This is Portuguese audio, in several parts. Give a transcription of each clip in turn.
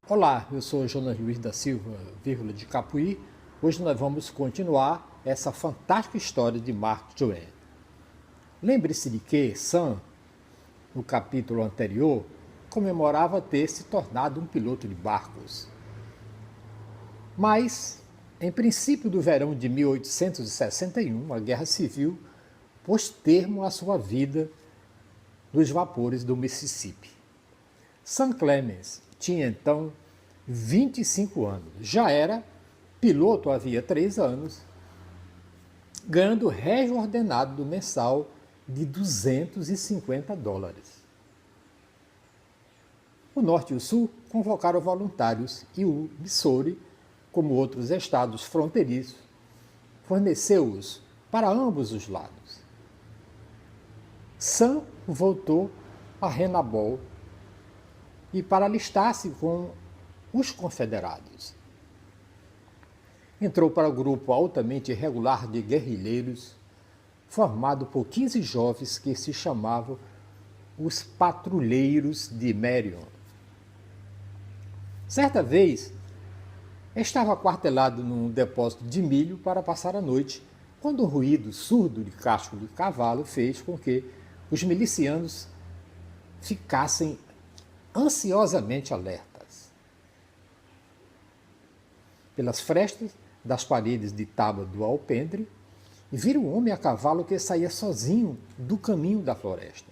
Olá, eu sou Jonas Luiz da Silva, de Capuí. Hoje nós vamos continuar essa fantástica história de Mark Twain. Lembre-se de que Sam, no capítulo anterior, comemorava ter se tornado um piloto de barcos. Mas, em princípio do verão de 1861, a Guerra Civil pôs termo à sua vida nos vapores do Mississippi. Sam Clemens tinha então 25 anos. Já era piloto havia 3 anos, ganhando o régio ordenado mensal de $250. O Norte e o Sul convocaram voluntários e o Missouri, como outros estados fronteiriços, forneceu-os para ambos os lados. Sam voltou a Hannibal e para alistar-se com os confederados. Entrou para o grupo altamente irregular de guerrilheiros, formado por 15 jovens que se chamavam os Patrulheiros de Marion. Certa vez, estava aquartelado num depósito de milho para passar a noite, quando um ruído surdo de casco de cavalo fez com que os milicianos ficassem ansiosamente alertas. Pelas frestas das paredes de tábua do alpendre, e viram um homem a cavalo que saía sozinho do caminho da floresta.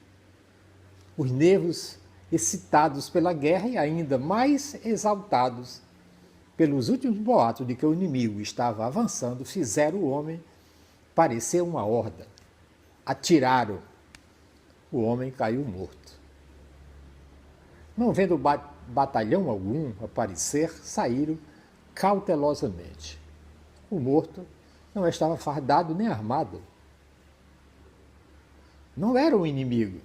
Os nervos excitados pela guerra e ainda mais exaltados pelos últimos boatos de que o inimigo estava avançando, fizeram o homem parecer uma horda. Atiraram. O homem caiu morto. Não vendo batalhão algum aparecer, saíram cautelosamente. O morto não estava fardado nem armado. Não era um inimigo,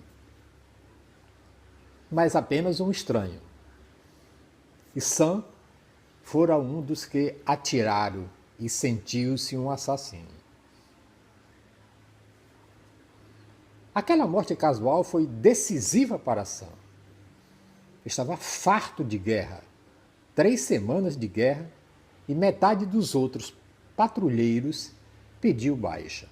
mas apenas um estranho. E Sam fora um dos que atiraram e sentiu-se um assassino. Aquela morte casual foi decisiva para Sam. Estava farto de guerra. 3 semanas de guerra e metade dos outros patrulheiros pediu baixa.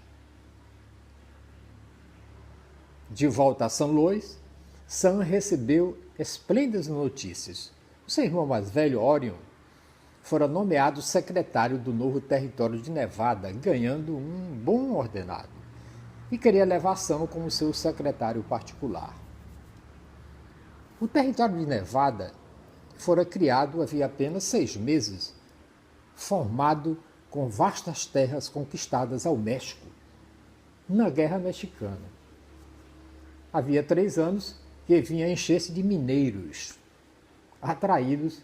De volta a São Luís, Sam recebeu esplêndidas notícias. O seu irmão mais velho, Orion, fora nomeado secretário do novo território de Nevada, ganhando um bom ordenado, e queria levar Sam como seu secretário particular. O território de Nevada fora criado havia apenas 6 meses, formado com vastas terras conquistadas ao México, na Guerra Mexicana. Havia 3 anos que vinha encher-se de mineiros, atraídos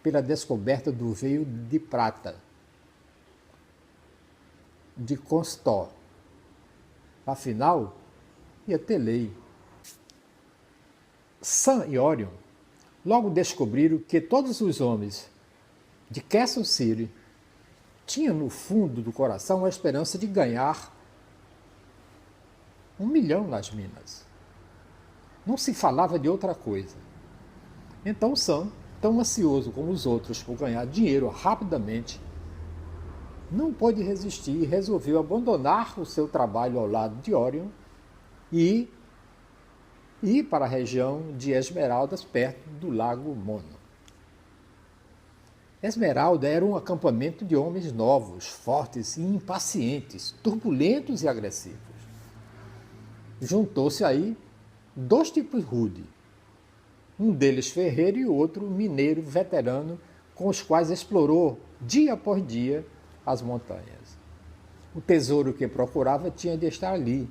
pela descoberta do veio de prata de Constó. Afinal, ia ter lei. Sam e Orion logo descobriram que todos os homens de Castle City tinham no fundo do coração a esperança de ganhar $1 milhão nas minas. Não se falava de outra coisa. Então Sam, tão ansioso como os outros por ganhar dinheiro rapidamente, não pôde resistir e resolveu abandonar o seu trabalho ao lado de Orion e ir para a região de Esmeraldas, perto do Lago Mono. Esmeralda era um acampamento de homens novos, fortes e impacientes, turbulentos e agressivos. Juntou-se aí 2 tipos rudes, um deles ferreiro e o outro mineiro veterano, com os quais explorou dia após dia as montanhas. O tesouro que procurava tinha de estar ali,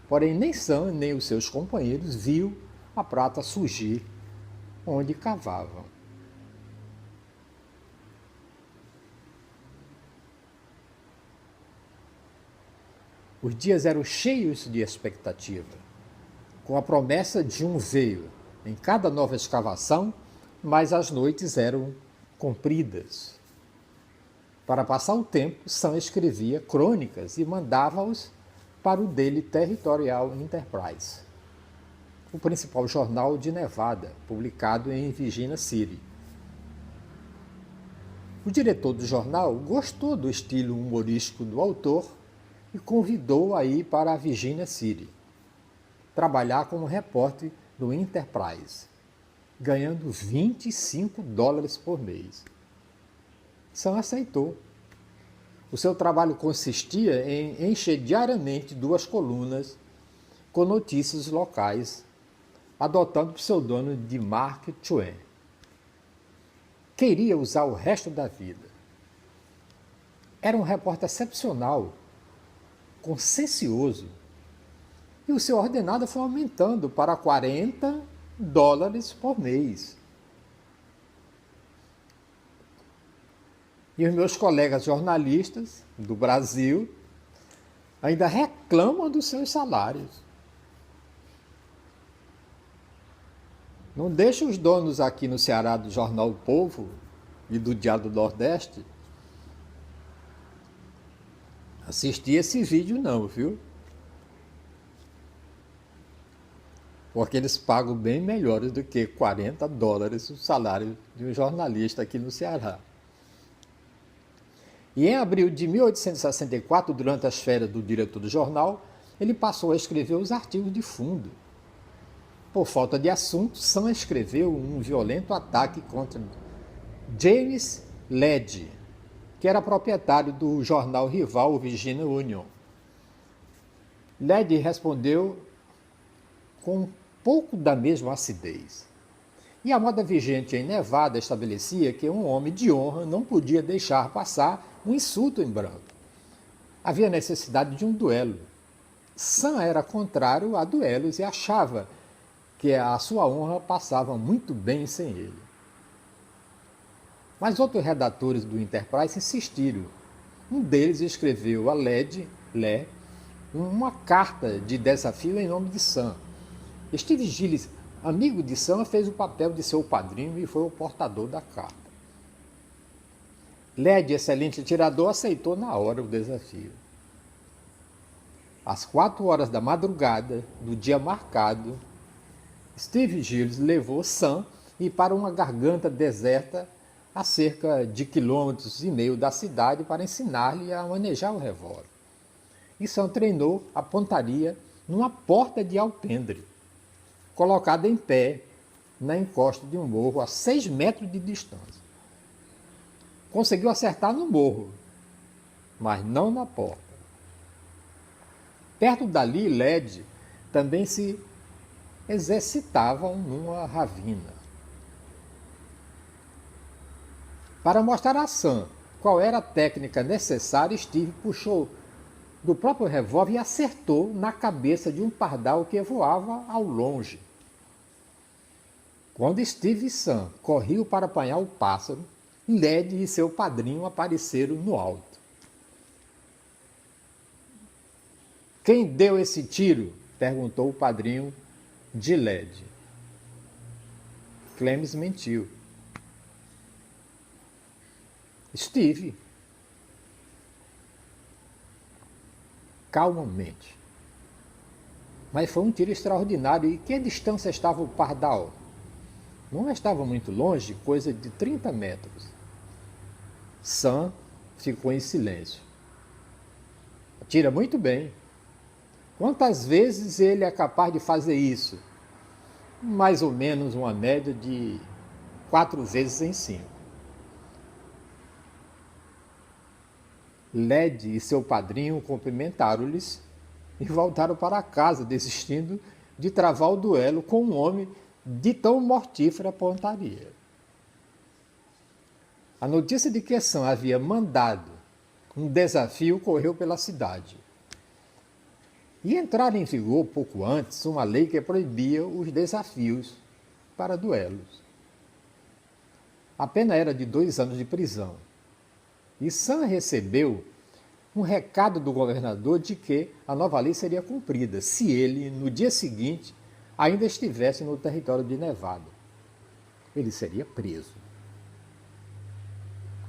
porém nem Sam nem os seus companheiros viu a prata surgir onde cavavam. Os dias eram cheios de expectativa, com a promessa de um veio em cada nova escavação, mas as noites eram compridas. Para passar o tempo, Sam escrevia crônicas e mandava-os para o Daily Territorial Enterprise, o principal jornal de Nevada, publicado em Virginia City. O diretor do jornal gostou do estilo humorístico do autor e convidou a ir para a Virginia City, trabalhar como repórter do Enterprise, ganhando $25 por mês. Sam aceitou. O seu trabalho consistia em encher diariamente 2 colunas com notícias locais, adotando o pseudônimo de Mark Twain. Queria usar o resto da vida. Era um repórter excepcional, consciencioso, e o seu ordenado foi aumentando para $40 por mês. E os meus colegas jornalistas do Brasil ainda reclamam dos seus salários. Não deixe os donos aqui no Ceará do Jornal O Povo e do Diário do Nordeste assistir esse vídeo não, viu? Porque eles pagam bem melhores do que $40 o salário de um jornalista aqui no Ceará. E em abril de 1864, durante as férias do diretor do jornal, ele passou a escrever os artigos de fundo. Por falta de assunto, Sam escreveu um violento ataque contra James Ledge, que era proprietário do jornal rival Virginia Union. Ledge respondeu com um pouco da mesma acidez. E a moda vigente em Nevada estabelecia que um homem de honra não podia deixar passar um insulto em branco. Havia necessidade de um duelo. Sam era contrário a duelos e achava que a sua honra passava muito bem sem ele. Mas outros redatores do Enterprise insistiram. Um deles escreveu a Lé uma carta de desafio em nome de Sam. Steve Gillis, amigo de Sam, fez o papel de seu padrinho e foi o portador da carta. Led, excelente atirador, aceitou na hora o desafio. Às 4 horas da madrugada do dia marcado, Steve Gillis levou Sam e para uma garganta deserta a cerca de 1,5 km da cidade para ensinar-lhe a manejar o revólver. E Sam treinou a pontaria numa porta de alpendre, colocada em pé na encosta de um morro a 6 metros de distância. Conseguiu acertar no morro, mas não na porta. Perto dali, Led também se exercitavam numa ravina. Para mostrar a Sam qual era a técnica necessária, Steve puxou do próprio revólver e acertou na cabeça de um pardal que voava ao longe. Quando Steve e Sam corriam para apanhar o pássaro, Led e seu padrinho apareceram no alto. Quem deu esse tiro? Perguntou o padrinho de Led. Clemens mentiu. Steve. Calmamente. Mas foi um tiro extraordinário. E que distância estava o pardal? Não estava muito longe, coisa de 30 metros. Sam ficou em silêncio. Atira muito bem. Quantas vezes ele é capaz de fazer isso? Mais ou menos uma média de 4 vezes em 5. Led e seu padrinho cumprimentaram-lhes e voltaram para casa, desistindo de travar o duelo com um homem de tão mortífera pontaria. A notícia de que Sam havia mandado um desafio correu pela cidade. E entrara em vigor pouco antes uma lei que proibia os desafios para duelos. A pena era de 2 anos de prisão. E Sam recebeu um recado do governador de que a nova lei seria cumprida se ele, no dia seguinte, ainda estivesse no território de Nevada. Ele seria preso.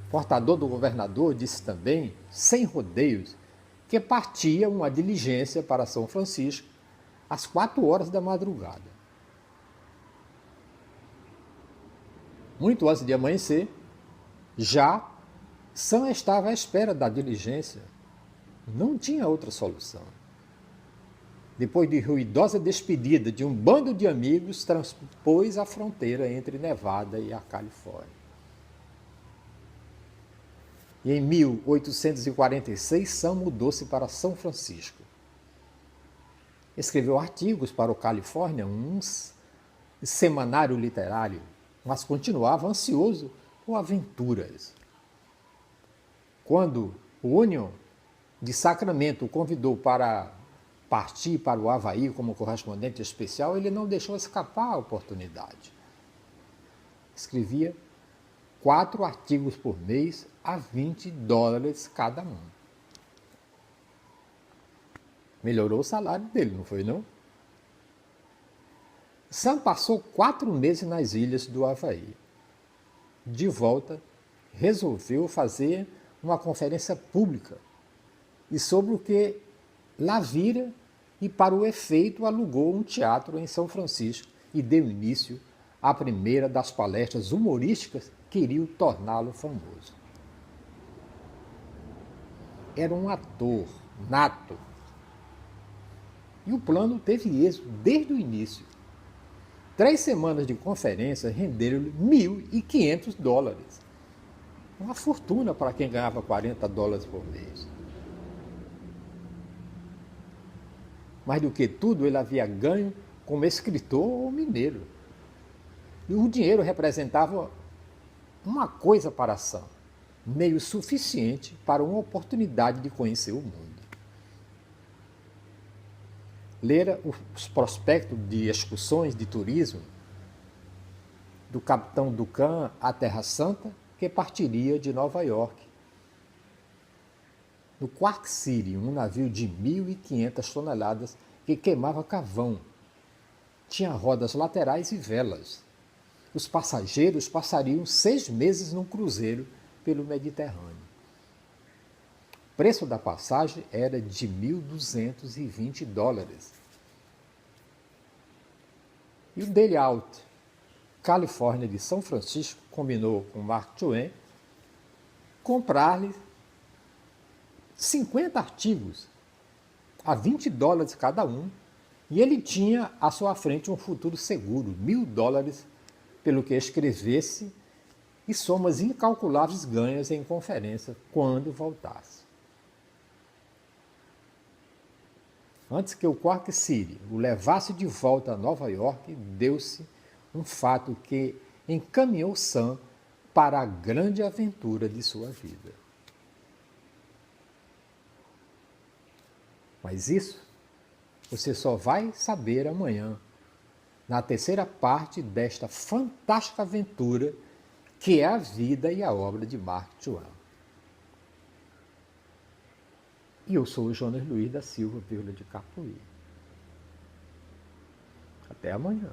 O portador do governador disse também, sem rodeios, que partia uma diligência para São Francisco às 4 horas da madrugada. Muito antes de amanhecer, já Sam estava à espera da diligência. Não tinha outra solução. Depois de ruidosa despedida de um bando de amigos, transpôs a fronteira entre Nevada e a Califórnia. E em 1846, Sam mudou-se para São Francisco. Escreveu artigos para o California, um semanário literário, mas continuava ansioso por aventuras. Quando o Union de Sacramento o convidou para partir para o Havaí como correspondente especial, ele não deixou escapar a oportunidade. Escrevia 4 artigos por mês a $20 cada um. Melhorou o salário dele, não foi não? Sam passou 4 meses nas ilhas do Havaí. De volta, resolveu fazer uma conferência pública e sobre o que lá vira, e para o efeito alugou um teatro em São Francisco e deu início à primeira das palestras humorísticas que iriam torná-lo famoso. Era um ator nato e o plano teve êxito desde o início. 3 semanas de conferência renderam-lhe $1.500. Uma fortuna para quem ganhava $40 por mês. Mais do que tudo, ele havia ganho como escritor ou mineiro. E o dinheiro representava uma coisa para Sam, meio suficiente para uma oportunidade de conhecer o mundo. Lera os prospectos de excursões de turismo do capitão Duncan à Terra Santa, que partiria de Nova York. No Quark City, um navio de 1.500 toneladas que queimava carvão. Tinha rodas laterais e velas. Os passageiros passariam 6 meses num cruzeiro pelo Mediterrâneo. O preço da passagem era de $1.220. E o Daily Out, Califórnia de São Francisco, combinou com Mark Twain comprar-lhe 50 artigos a $20 cada um, e ele tinha à sua frente um futuro seguro, $1.000 pelo que escrevesse e somas incalculáveis ganhas em conferência quando voltasse. Antes que o Quark City o levasse de volta a Nova York, deu-se um fato que encaminhou Sam para a grande aventura de sua vida. Mas isso você só vai saber amanhã, na terceira parte desta fantástica aventura que é a vida e a obra de Mark Twain. E eu sou o Jonas Luiz da Silva, vírgula de Capuí. Até amanhã.